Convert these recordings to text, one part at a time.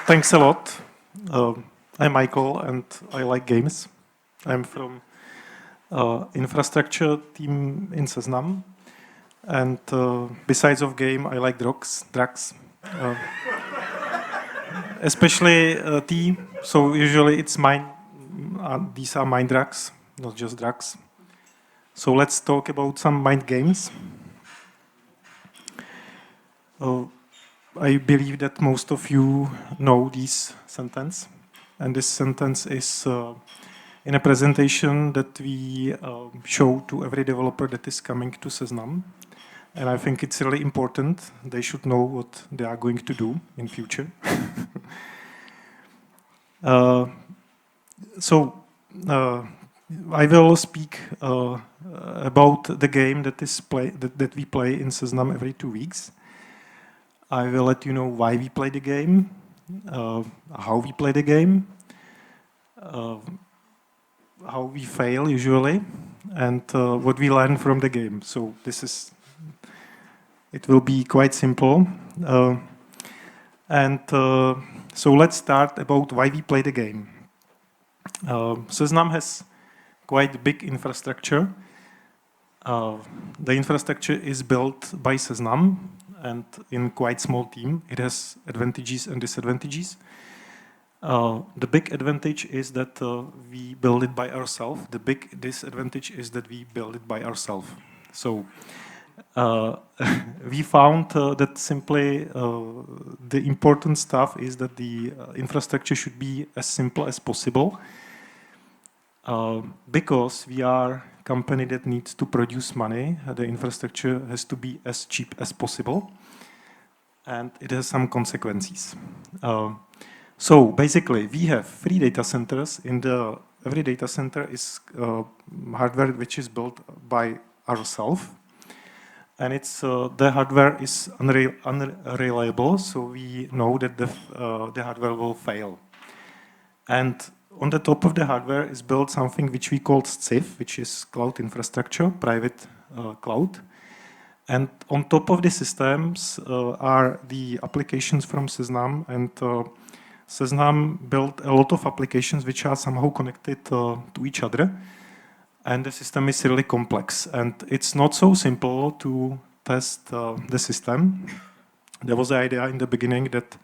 Thanks a lot. I'm Michal and I like games. I'm from infrastructure team in Seznam. And besides of game, I like drugs, especially tea. So usually it's mine. These are mind drugs, not just drugs. So let's talk about some mind games. I believe that most of you know this sentence. And this sentence is in a presentation that we show to every developer that is coming to Seznam. And I think it's really important. They should know what they are going to do in future. I will speak about the game that we play in Seznam every 2 weeks. I will let you know why we play the game, how we play the game, how we fail usually, and what we learn from the game. So it will be quite simple. So let's start about why we play the game. Seznam has quite big infrastructure. The infrastructure is built by Seznam and in quite small team. It has advantages and disadvantages. The big advantage is that we build it by ourselves. The big disadvantage is that we build it by ourselves. So we found that simply the important stuff is that the infrastructure should be as simple as possible because we are a company that needs to produce money. The infrastructure has to be as cheap as possible and it has some consequences. So basically we have 3 data centers. Every data center is hardware which is built by ourselves. And the hardware is unreliable, so we know that the hardware will fail. And on the top of the hardware is built something which we call CIF, which is cloud infrastructure, private cloud. And on top of the systems are the applications from Seznam, and Seznam built a lot of applications which are somehow connected to each other. And the system is really complex, and it's not so simple to test the system. There was the idea in the beginning that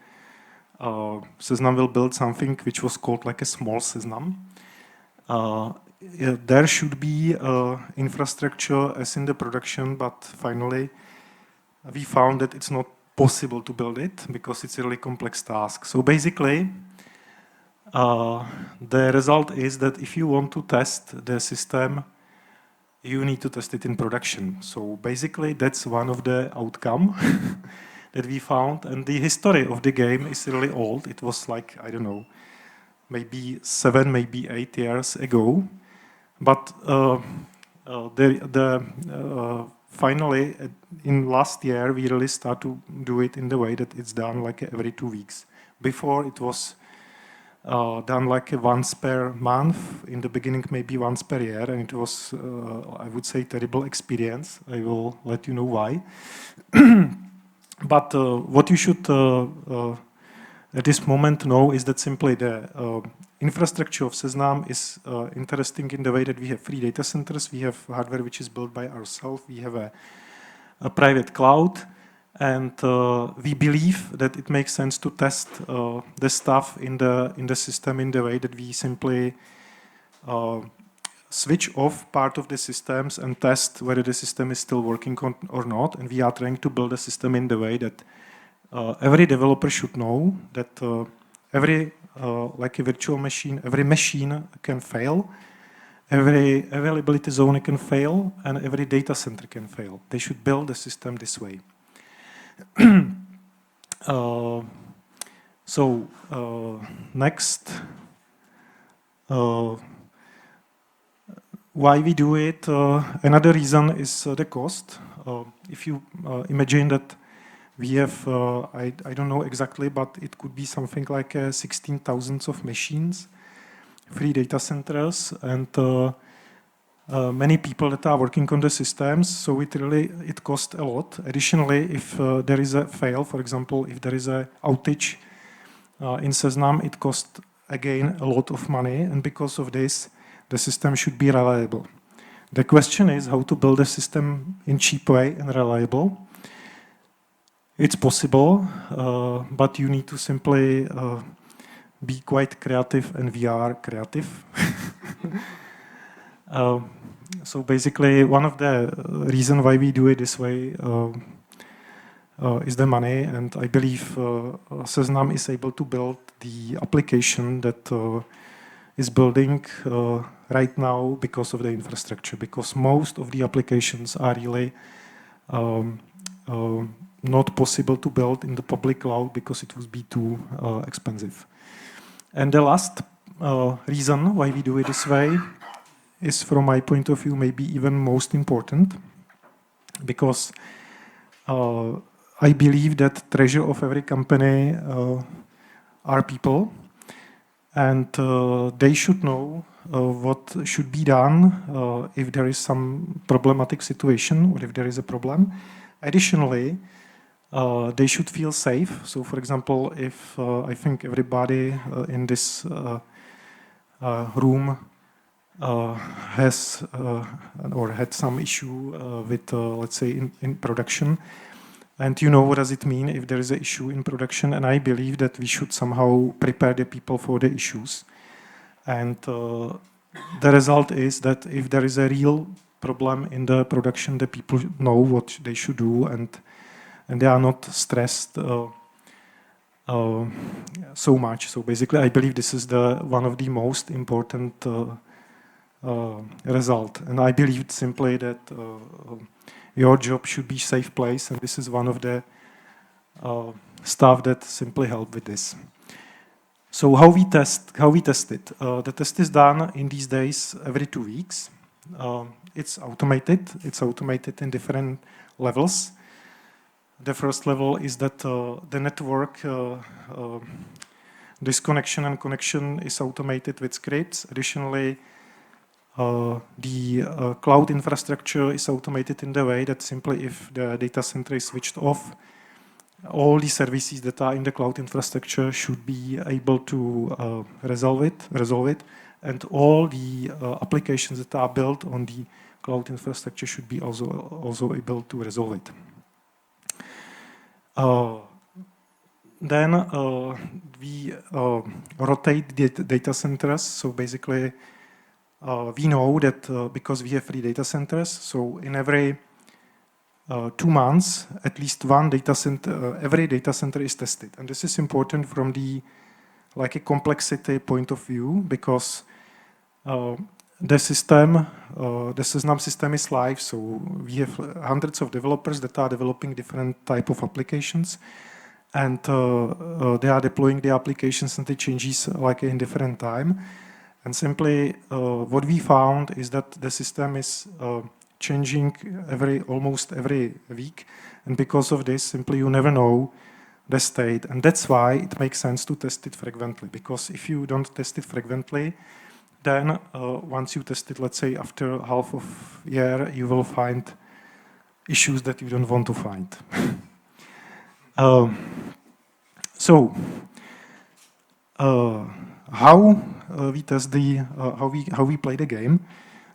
Seznam will build something which was called like a small Seznam. There should be infrastructure as in the production, but finally we found that it's not possible to build it because it's a really complex task. So basically, the result is that if you want to test the system, you need to test it in production. So basically, that's one of the outcome that we found. And the history of the game is really old. It was like, I don't know, maybe 7, maybe 8 years ago. But finally, in last year, we really start to do it in the way that it's done like every 2 weeks. Before, it was done like once per month, in the beginning maybe once per year, and it was, I would say, terrible experience. I will let you know why. But what you should at this moment know is that simply the infrastructure of Seznam is interesting in the way that we have 3 data centers. We have hardware which is built by ourselves. We have a private cloud. And we believe that it makes sense to test the stuff in the system in the way that we simply switch off part of the systems and test whether the system is still working or not. And we are trying to build a system in the way that every developer should know that every like a virtual machine, every machine can fail, every availability zone can fail, and every data center can fail. They should build the system this way. Next, why we do it? Another reason is the cost. If you imagine that we have, I don't know exactly, but it could be something like 16,000 of machines, 3 data centers, and many people that are working on the systems, so it costs a lot. Additionally, if there is a fail, for example, if there is a outage In Seznam, it costs, again, a lot of money, and because of this, the system should be reliable. The question is how to build a system in cheap way and reliable. It's possible, but you need to simply be quite creative, and we are creative. So basically, one of the reasons why we do it this way is the money, and I believe Seznam is able to build the application that is building right now because of the infrastructure, because most of the applications are really not possible to build in the public cloud because it would be too expensive. And the last reason why we do it this way is, from my point of view, maybe even most important, because I believe that treasure of every company are people, and they should know what should be done if there is some problematic situation or if there is a problem. Additionally, they should feel safe. So, for example, if I think everybody in this room has or had some issue with, let's say, in production, and you know what does it mean if there is an issue in production, and I believe that we should somehow prepare the people for the issues. And the result is that if there is a real problem in the production, the people know what they should do, and they are not stressed so much. So basically, I believe this is one of the most important result. And I believe simply that your job should be safe place, and this is one of the stuff that simply help with this. So how we test it? The test is done in these days every 2 weeks. It's automated. It's automated in different levels. The first level is that the network disconnection and connection is automated with scripts. Additionally, the cloud infrastructure is automated in the way that simply if the data center is switched off, all the services that are in the cloud infrastructure should be able to resolve it, and all the applications that are built on the cloud infrastructure should be also able to resolve it. Then we rotate the data centers. So basically, we know that because we have 3 data centers, so in every 2 months, at least one data center, every data center is tested. And this is important from the a complexity point of view, because the system, the Seznam system is live, so we have hundreds of developers that are developing different type of applications, and they are deploying the applications and the changes in different time. And simply, what we found is that the system is changing almost every week, and because of this, simply you never know the state, and that's why it makes sense to test it frequently. Because if you don't test it frequently, then once you test it, let's say after half of year, you will find issues that you don't want to find. So how we test how we play the game?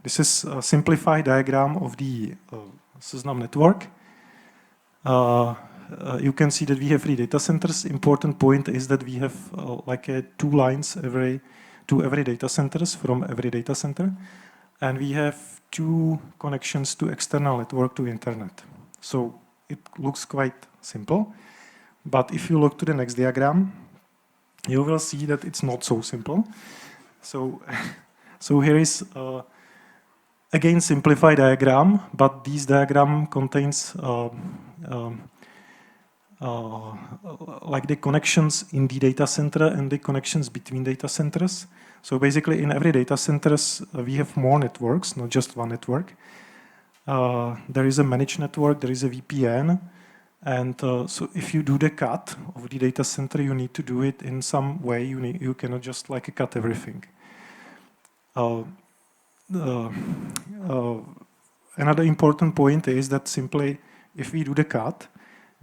This is a simplified diagram of the Seznam network. You can see that we have 3 data centers. Important point is that we have 2 lines to every data centers from every data center, and we have 2 connections to external network to internet. So it looks quite simple, but if you look to the next diagram, you will see that it's not so simple. So here is again simplified diagram, but this diagram contains the connections in the data center and the connections between data centers. So basically, in every data centers, we have more networks, not just one network. There is a managed network, there is a VPN, and so if you do the cut of the data center, you need to do it in some way. You cannot just cut everything. Another important point is that simply, if we do the cut,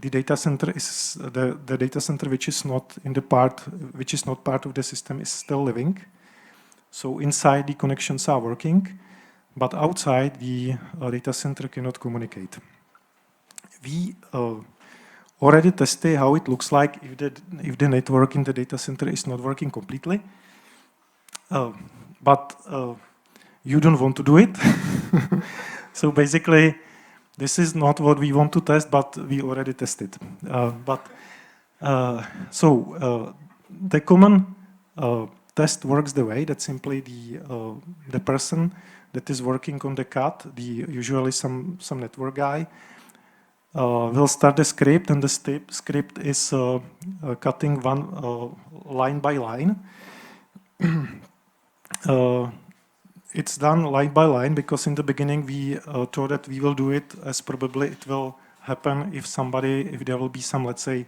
the data center is the data center which is not in the part which is not part of the system is still living. So inside the connections are working, but outside the data center cannot communicate. We already tested how it looks like if the network in the data center is not working completely. But you don't want to do it. So basically, this is not what we want to test, but we already tested. The common test works the way that simply the person that is working on the CAD, usually some network guy, will start the script, and the script is cutting one line by line. It's done line by line because in the beginning we thought that we will do it as probably it will happen if there will be some, let's say,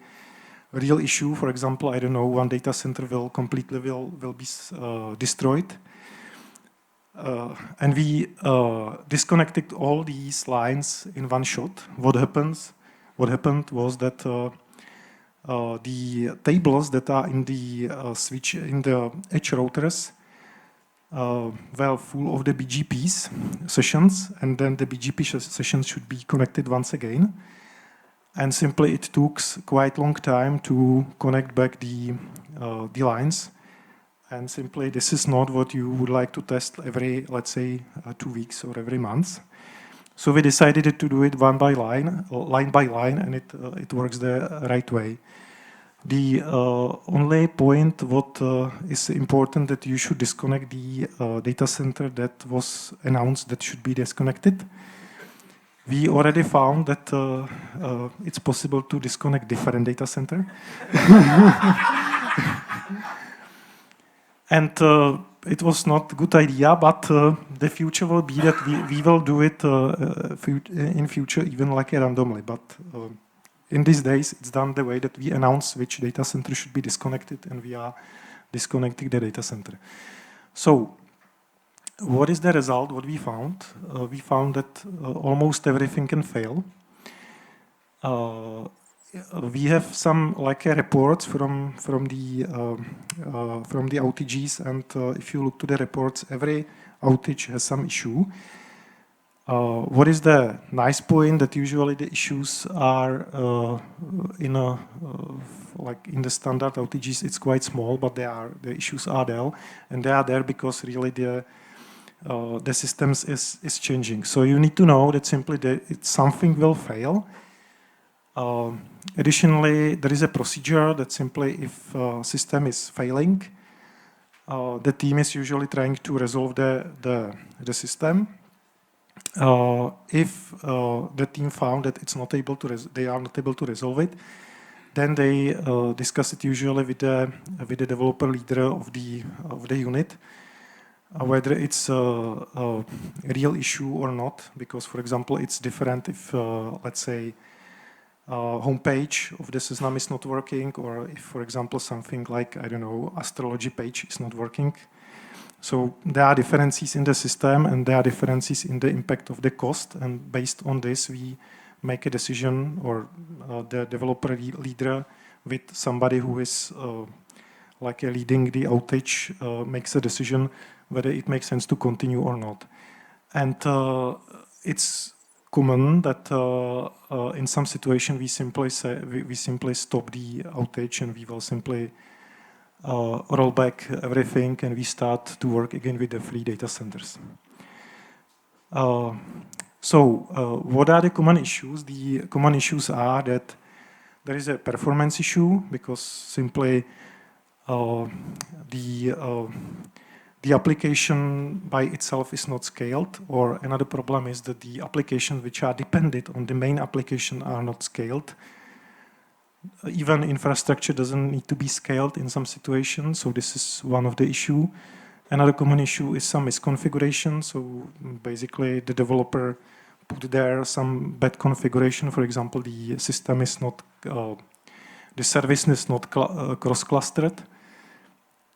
real issue. For example, I don't know, one data center will be destroyed. And we disconnected all these lines in one shot. What happened was that the tables that are in the switch in the edge routers were full of the BGPs sessions, and then the BGP sessions should be connected once again. And simply it took quite long time to connect back the lines. And simply this is not what you would like to test every, let's say, 2 weeks or every month. So we decided to do it line by line, and it works the right way. The only point what is important that you should disconnect the data center that was announced that should be disconnected. We already found that it's possible to disconnect different data center. And it was not a good idea, but the future will be that we will do it in future even like randomly. But in these days, it's done the way that we announce which data center should be disconnected, and we are disconnecting the data center. So what is the result? What we found? We found that almost everything can fail. We have some reports from the outages, and if you look to the reports, every outage has some issue. What is the nice point that usually the issues are in the standard outages, it's quite small, but the issues are there, and they are there because really the systems is changing. So you need to know that simply something will fail. Additionally, there is a procedure that simply if system is failing, the team is usually trying to resolve the system. If the team found that they are not able to resolve it, then they discuss it usually with the developer leader of the unit, whether it's a real issue or not. Because, for example, it's different if let's say homepage of the Seznam is not working, or if, for example, something like, I don't know, astrology page is not working. So there are differences in the system, and there are differences in the impact of the cost, and based on this we make a decision, or the developer leader with somebody who is leading the outage makes a decision whether it makes sense to continue or not. And it's common that in some situation we simply stop the outage, and we will simply roll back everything, and we start to work again with the 3 data centers. What are the common issues? The common issues are that there is a performance issue because simply the application by itself is not scaled, or another problem is that the applications which are dependent on the main application are not scaled. Even infrastructure doesn't need to be scaled in some situations, so this is one of the issues. Another common issue is some misconfiguration, so basically the developer put there some bad configuration. For example, the system is not, the service is not cross-clustered.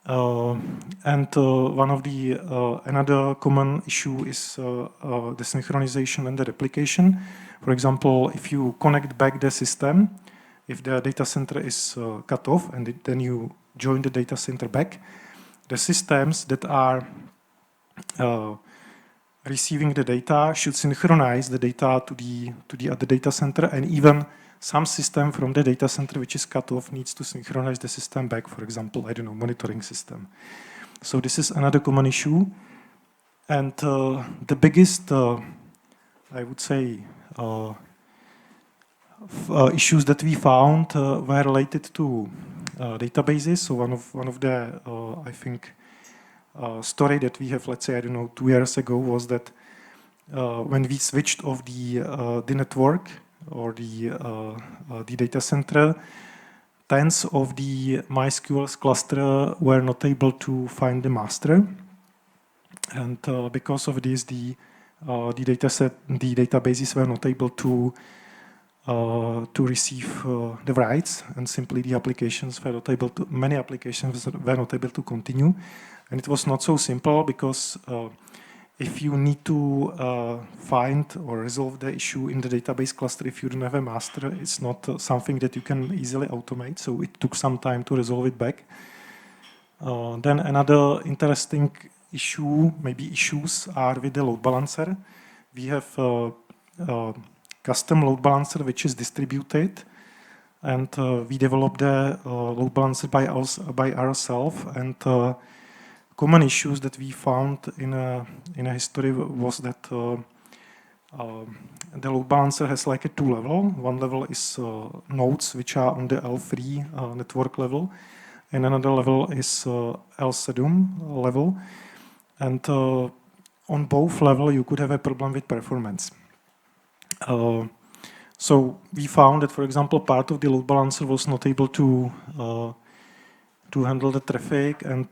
One of the another common issue is the synchronization and the replication. For example, if you connect back the system, if the data center is cut off and then you join the data center back, the systems that are receiving the data should synchronize the data to the other data center, and even some system from the data center which is cut off needs to synchronize the system back, for example, I don't know, monitoring system. So this is another common issue. And the biggest, I would say, issues that we found were related to databases. So one of the, I think, story that we have, let's say, I don't know, 2 years ago was that when we switched off the network or the data center, tens of the MySQL cluster were not able to find the master, and because of this, the databases were not able to receive the writes, and simply the applications were not able to. Many applications were not able to continue, and it was not so simple because. If you need to find or resolve the issue in the database cluster, if you don't have a master, it's not something that you can easily automate. So it took some time to resolve it back. Then another interesting issue, maybe issues, are with the load balancer. We have a custom load balancer which is distributed, and we developed the load balancer by ourselves. And common issues that we found in a history was that the load balancer has like a 2 level. One level is nodes which are on the L3 network level, and another level is L7 level. And on both levels, you could have a problem with performance. So we found that, for example, part of the load balancer was not able to handle the traffic, and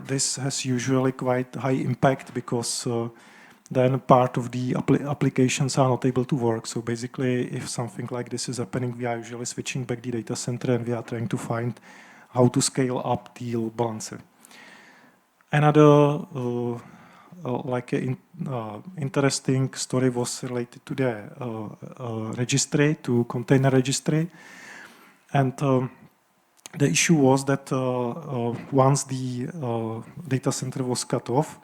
this has usually quite high impact because then part of the applications are not able to work. So basically, if something like this is happening, we are usually switching back the data center and we are trying to find how to scale up the load balancer. Another interesting story was related to the registry, to container registry, and the issue was that once the data center was cut off,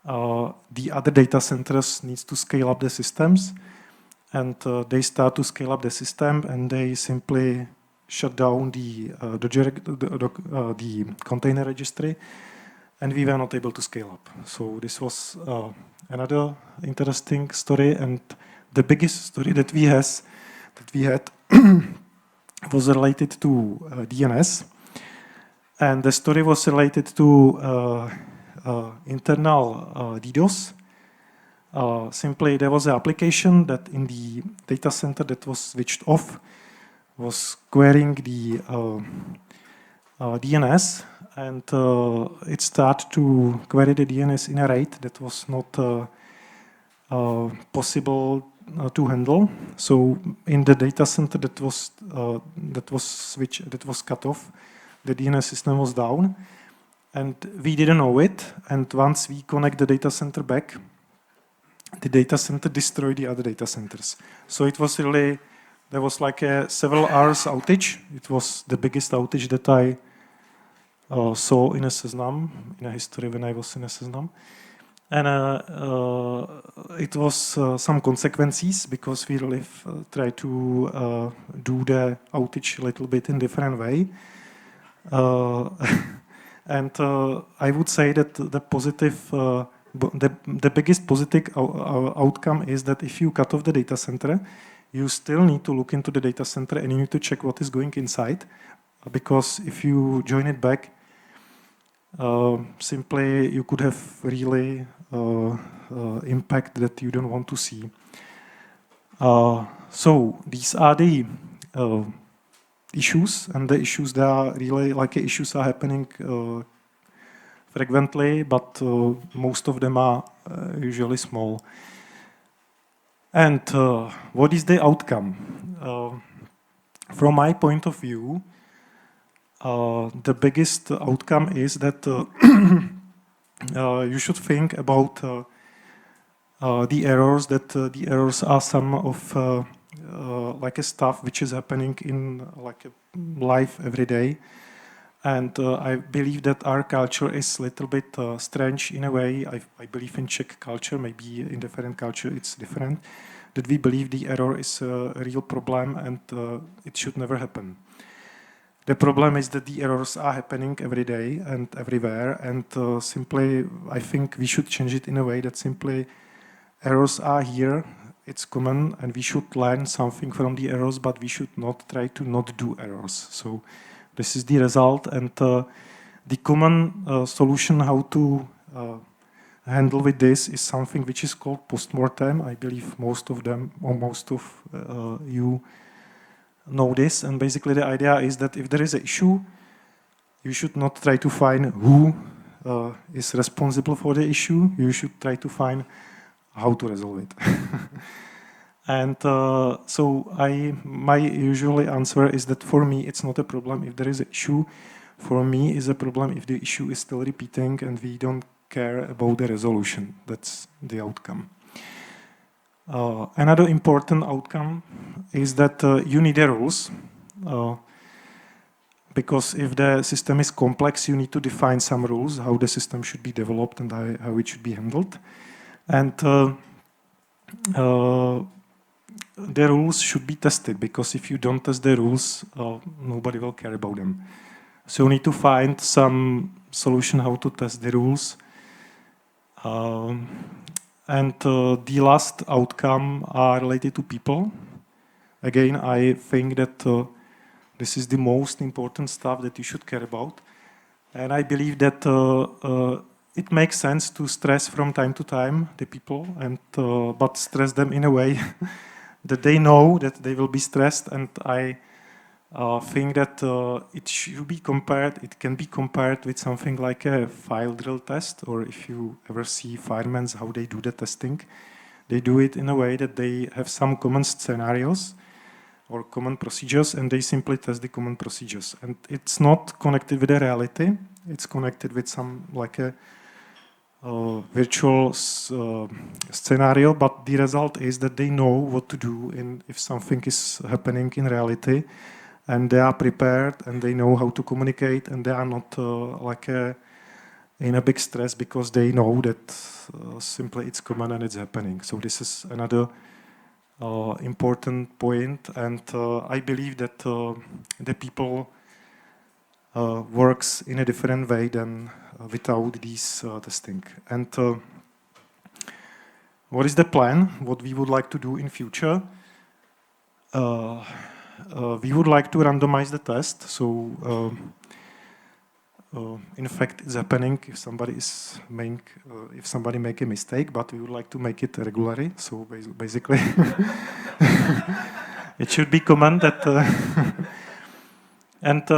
the other data centers needs to scale up the systems, and they start to scale up the system, and they simply shut down the container registry, and we were not able to scale up. So this was another interesting story, and the biggest story that we had was related to DNS, and the story was related to internal DDoS. Simply, there was an application that in the data center that was switched off was querying the DNS, and it started to query the DNS in a rate that was not possible to handle. So in the data center that was cut off, the DNS system was down, and we didn't know it. And once we connect the data center back, the data center destroyed the other data centers. So it was really, there was like a several hours outage. It was the biggest outage that I saw in a Seznam, in a history when I was in a Seznam. And it was some consequences because we really try to do the outage a little bit in different way. And I would say that the positive, the biggest positive outcome is that if you cut off the data center, you still need to look into the data center and you need to check what is going inside, because if you join it back, simply you could have really impact that you don't want to see. So these are the issues, and the issues that are really like issues are happening frequently, but most of them are usually small. And what is the outcome? From my point of view, the biggest outcome is that you should think about the errors, that the errors are some of like a stuff which is happening in like a life every day. And I believe that our culture is a little bit strange in a way. I believe in Czech culture, maybe in different culture it's different, that we believe the error is a real problem and it should never happen. The problem is that the errors are happening every day and everywhere, and simply I think we should change it in a way that simply errors are here, it's common, and we should learn something from the errors, but we should not try to not do errors. So this is the result, and the common solution how to handle with this is something which is called postmortem. I believe most of them, or most of you know this, and basically the idea is that if there is an issue, you should not try to find who is responsible for the issue, you should try to find how to resolve it. And so my usually answer is that for me it's not a problem if there is an issue. For me it's a problem if the issue is still repeating and we don't care about the resolution. That's the outcome. Another important outcome is that you need the rules. Because if the system is complex, you need to define some rules, how the system should be developed and how it should be handled. And the rules should be tested, because if you don't test the rules, nobody will care about them. So you need to find some solution how to test the rules. And the last outcome are related to people. Again, I think that this is the most important stuff that you should care about. And I believe that it makes sense to stress from time to time the people, and but stress them in a way that they know that they will be stressed. And I think that it should be compared, it can be compared with something like a file drill test, or if you ever see firemen, how they do the testing. They do it in a way that they have some common scenarios or common procedures, and they simply test the common procedures. And it's not connected with the reality, it's connected with some like a virtual scenario, but the result is that they know what to do if something is happening in reality, and they are prepared and they know how to communicate, and they are not in a big stress because they know that simply it's common and it's happening. So this is another important point, and I believe that the people works in a different way than without these testing. And what is the plan? What we would like to do in future? We would like to randomize the test. So in fact, it's happening if somebody make a mistake, but we would like to make it regularly. So basically, it should be common that. And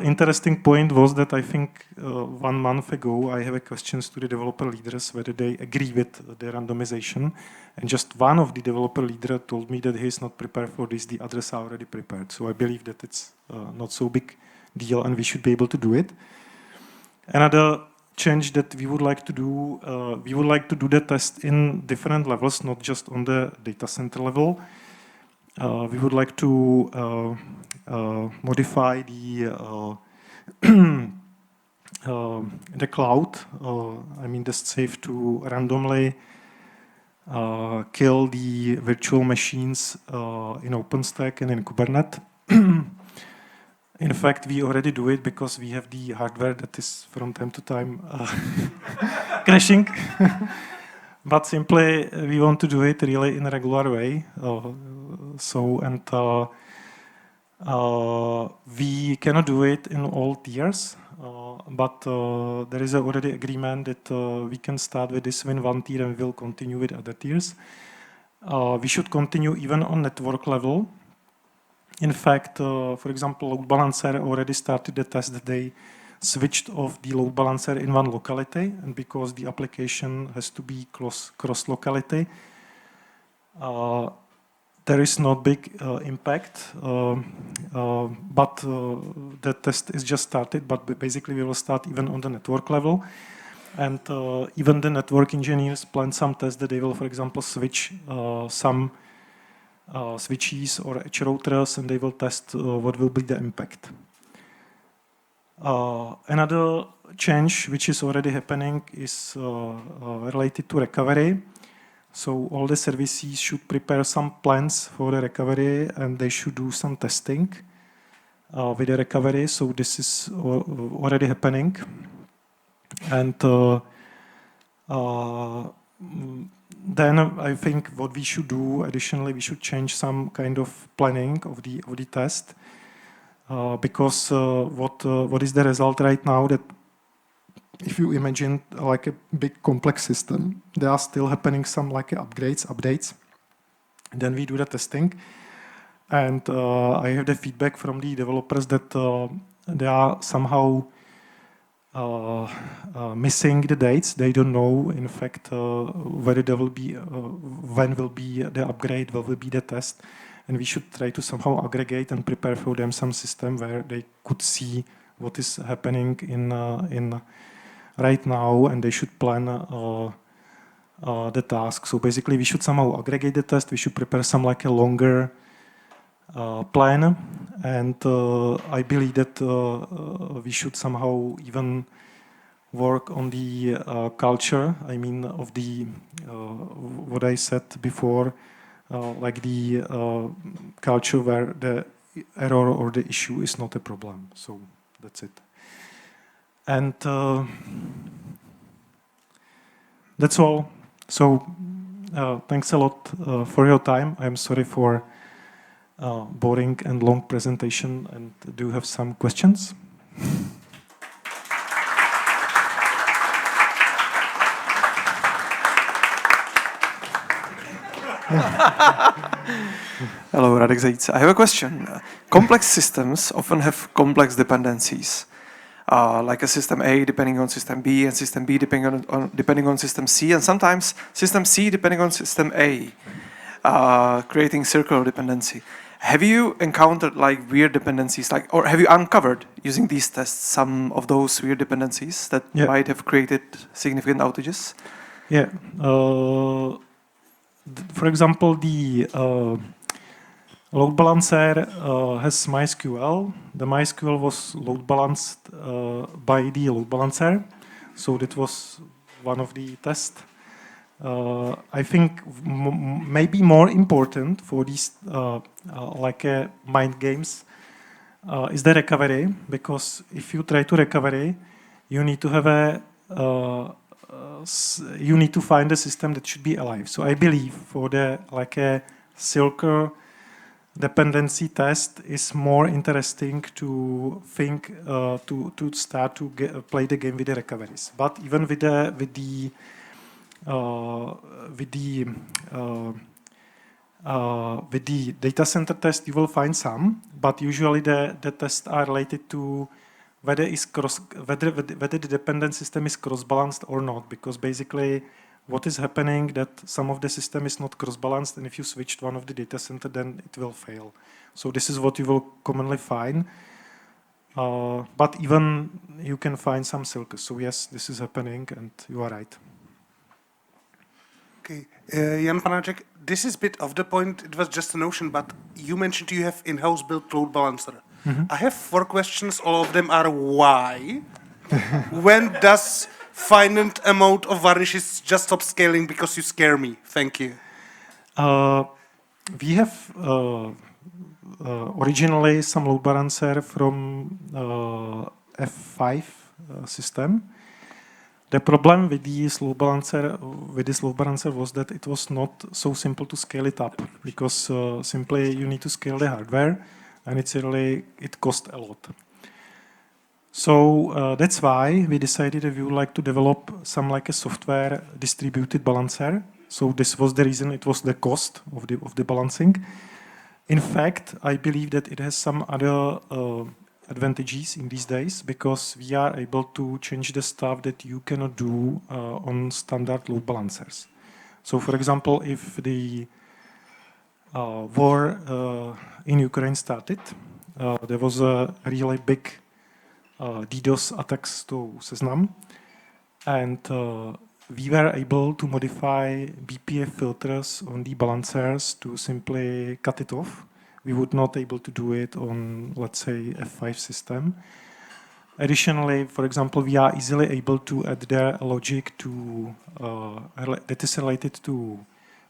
interesting point was that I think 1 month ago I have a questions to the developer leaders whether they agree with the randomization, and just one of the developer leader told me that he is not prepared for this, the others are already prepared. So I believe that it's not so big deal and we should be able to do it. Another change that we would like to do, we would like to do the test in different levels, not just on the data center level. We would like to modify the the cloud. I mean, it's safe to randomly kill the virtual machines in OpenStack and in Kubernetes. In fact, we already do it because we have the hardware that is from time to time crashing. But simply, we want to do it really in a regular way. We cannot do it in all tiers, but there is already agreement that we can start with this in 1 tier and we will continue with other tiers. We should continue even on network level. In fact, for example, load balancer already started the test that they switched off the load balancer in 1 locality, and because the application has to be cross locality, there is not big impact, but the test is just started, but basically we will start even on the network level. And even the network engineers plan some tests that they will, for example, switch some switches or edge routers, and they will test what will be the impact. Another change which is already happening is related to recovery. So all the services should prepare some plans for the recovery, and they should do some testing with the recovery. So this is already happening. And then I think what we should do additionally, we should change some kind of planning of the test, because what is the result right now? That if you imagine like a big complex system, there are still happening some like updates. And then we do the testing, and I have the feedback from the developers that they are somehow missing the dates. They don't know, in fact, whether there will be, when will be the upgrade, when will be the test, and we should try to somehow aggregate and prepare for them some system where they could see what is happening in right now, and they should plan the task. So basically, we should somehow aggregate the test. We should prepare some like a longer plan, and I believe that we should somehow even work on the culture. I mean, of the what I said before, like the culture where the error or the issue is not a problem. So that's it. And that's all. So thanks a lot for your time. I'm sorry for boring and long presentation, and do you have some questions? Hello, Radek Zajíc. I have a question. Complex systems often have complex dependencies, like a system A depending on system B, and system B depending on system C, and sometimes system C depending on system A, creating circular dependency. Have you encountered like weird dependencies, like, or have you uncovered using these tests some of those weird dependencies that might have created significant outages? Yeah. For example, the load balancer has MySQL. The MySQL was load balanced by the load balancer, so that was one of the tests. I think maybe more important for these like mind games is the recovery, because if you try to recovery, you need to have a you need to find a system that should be alive. So I believe for the like a Silker dependency test is more interesting to think to start to play the game with the recoveries. But even with the data center test, you will find some, but usually the tests are related to whether the dependent system is cross-balanced or not, because basically what is happening that some of the system is not cross-balanced, and if you switched one of the data center, then it will fail. So this is what you will commonly find. But even you can find some silkers. So yes, this is happening, and you are right. Okay, Jan Panáček, this is a bit off the point. It was just a notion, but you mentioned you have in-house built load balancer. Mm-hmm. I have 4 questions. All of them are why. When does finite amount of varnishes just stop scaling because you scare me? Thank you. We have originally some load balancer from F5 system. The problem with this load balancer was that it was not so simple to scale it up, because simply you need to scale the hardware, and it cost a lot. So that's why we decided that we would like to develop some like a software distributed balancer. So this was the reason, it was the cost of the balancing. In fact, I believe that it has some other advantages in these days, because we are able to change the stuff that you cannot do on standard load balancers. So for example, if the war in Ukraine started, there was a really big DDoS attacks to Seznam, and we were able to modify BPF filters on the balancers to simply cut it off. We would not able to do it on, let's say, F5 system. Additionally, for example, we are easily able to add their logic to that is related to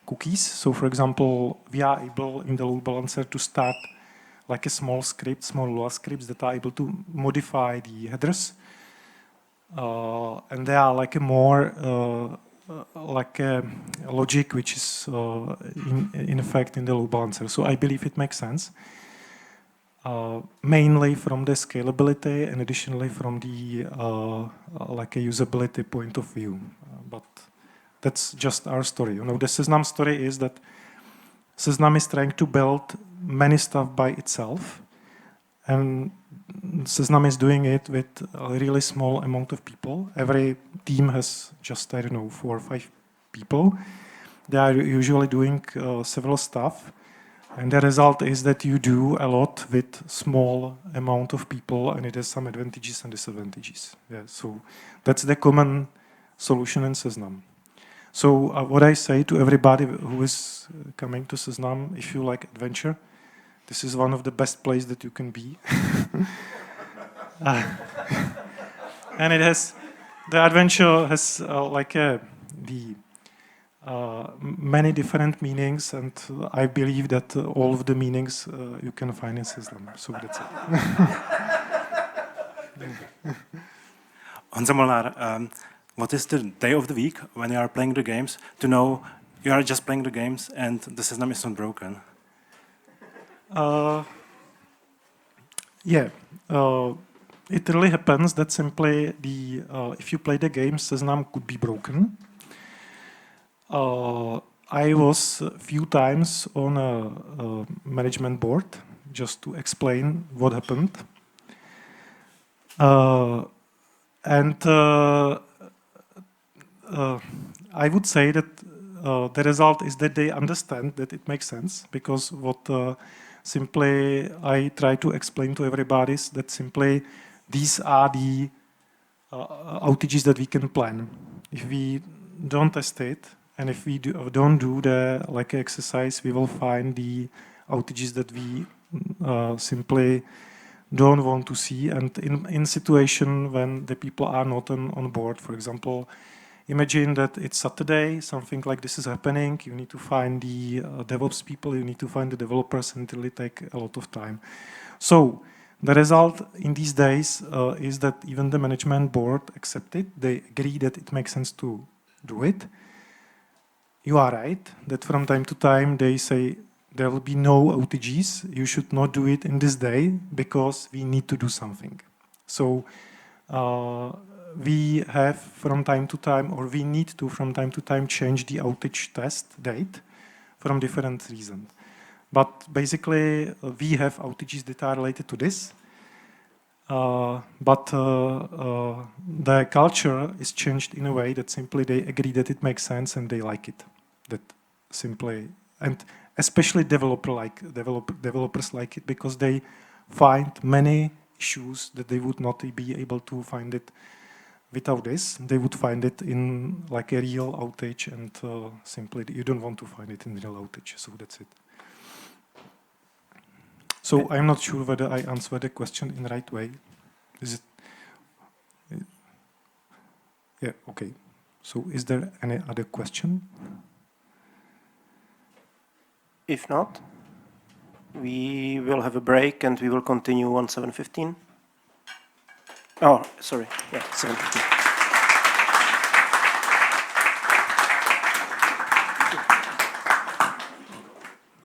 cookies. So, for example, we are able in the load balancer to start like a small script, small Lua scripts that are able to modify the headers. And they are like a more like a logic which is in effect in the load balancer. So I believe it makes sense. Mainly from the scalability and additionally from the like a usability point of view. But that's just our story. You know, the Seznam story is that Seznam is trying to build many stuff by itself, and Seznam is doing it with a really small amount of people. Every team has just, I don't know, 4 or 5 people. They are usually doing several stuff. And the result is that you do a lot with small amount of people, and it has some advantages and disadvantages. Yeah, so that's the common solution in Seznam. So what I say to everybody who is coming to Seznam, if you like adventure, this is one of the best places that you can be. And it has, the adventure has many different meanings, and I believe that all of the meanings you can find in Seznam. So that's it. Honza Molnar, what is the day of the week when you are playing the games to know you are just playing the games and the Seznam is not broken? It really happens that simply if you play the game, Seznam could be broken. I was a few times on a management board just to explain what happened. I would say that the result is that they understand that it makes sense, because what simply I try to explain to everybody is that simply these are the outages that we can plan. If we don't test it, and if we don't do the like exercise, we will find the outages that we simply don't want to see. And in situation when the people are not on board, for example, imagine that it's Saturday, something like this is happening. You need to find the DevOps people, you need to find the developers, and it will take a lot of time. So the result in these days is that even the management board accept it. They agree that it makes sense to do it. You are right that from time to time they say there will be no outages. You should not do it in this day because we need to do something. So we have from time to time, or we need to from time to time change the outage test date from different reasons. But basically we have outages that are related to this. But the culture is changed in a way that simply they agree that it makes sense and they like it. That simply, and especially developers like it because they find many issues that they would not be able to find it without this. They would find it in like a real outage, and simply you don't want to find it in real outage. So that's it. So I'm not sure whether I answered the question in the right way. Is it? Yeah, okay. So is there any other question? If not, we will have a break and we will continue on 7:15. Oh, sorry. Yeah, 7:15.